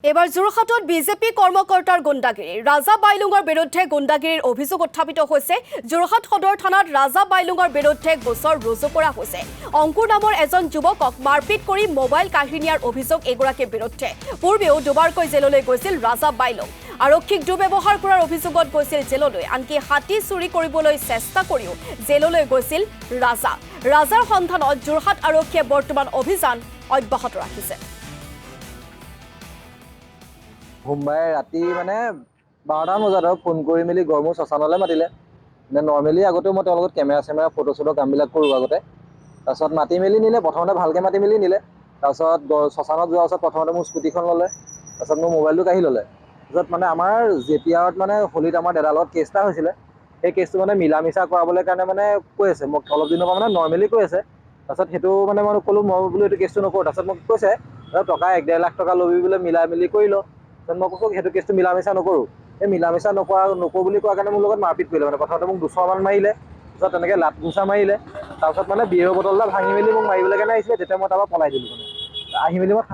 এবাৰ যোৰহাটত বিজেপি কৰ্মকৰ্তাৰ গুণ্ডাগিৰি ৰাজা বাইলুঙৰ বিৰুদ্ধে গুণ্ডাগিৰিৰ অভিযোগ উত্থাপিত হৈছে। যোৰহাট সদৰ থানাত ৰাজা বাইলুঙৰ বিৰুদ্ধে গোচৰ ৰুজু কৰা হৈছে। অংকুৰ নামৰ এজন যুৱকক মাৰপিট কৰি মোবাইল কাঢ়ি নিয়াৰ অভিযোগ এগৰাকীৰ বিৰুদ্ধে। পূৰ্বেও দুবাৰকৈ জেললৈ গৈছিল ৰাজা বাইলুং। আৰক্ষীক দুৰ্ব্যৱহাৰ কৰাৰ অভিযোগত গৈছিল জেললৈ। আনকি হাতী চুৰি কৰিবলৈ চেষ্টা কৰিও জেললৈ গৈছিল ৰাজা। ৰাজাৰ সন্ধানত যোৰহাট আৰক্ষীয়ে বৰ্তমান অভিযান অব্যাহত ৰাখিছে। সোমবাৰে ৰাতি মানে 12টামান বজাত ফোন কৰি মেলি গড়মূৰ শ্মশানলৈ মাতিলে। নৰ্মেলি আগতেও মই তেওঁলোকৰ কেমেৰা ফটো চটো কামবিলাক কৰোঁ আগতে। তাৰপিছত মাতি মেলি নিলে, প্ৰথমতে ভালকৈ মাতি মেলি নিলে। তাৰপিছত শ্মশানত যোৱাৰ পাছত প্ৰথমতে মোৰ স্কুটিখন ল'লে, তাৰপিছত মোৰ মোবাইলটো কাঢ়ি ল'লে। তাৰপিছত মানে আমাৰ জেপিয়াৰত মানে হোলীত আমাৰ দাদাৰ লগত কেছ এটা হৈছিলে। সেই কেছটো মানে মিলা মিছা কৰাবলৈ কাৰণে মানে কৈ আছে, মোক অলপ দিনৰ পৰা মানে নৰ্মেলি কৈ আছে। তাৰপিছত সেইটো মানে মই ক'লোঁ মই বোলো এইটো কেছটো নকৰোঁ। তাৰপিছত মোক কৈছে টকা 1-1.5 লাখ টকা ল'বি বোলে, মিলাই মেলি কৰি ল। মই কৈছোঁ সেইটো কেছটো মিলা মিছা নকৰোঁ। এই মিলা মিছা নকৰোঁ বুলি কোৱাৰ কাৰণে মোৰ লগত মাৰপিট কৰিলে। মানে প্ৰথমতে মোক 200 মান মাৰিলে, তাৰপিছত তেনেকৈ লাত গুচা মাৰিলে। তাৰপিছত মানে বিয়েৰ বটল এটা ভাঙি মেলি মোক মাৰিবলৈ কাৰণে আহিছিলে। তেতিয়া মই তাৰপৰা পলাই দিলোঁ। মানে আহি মেলি মই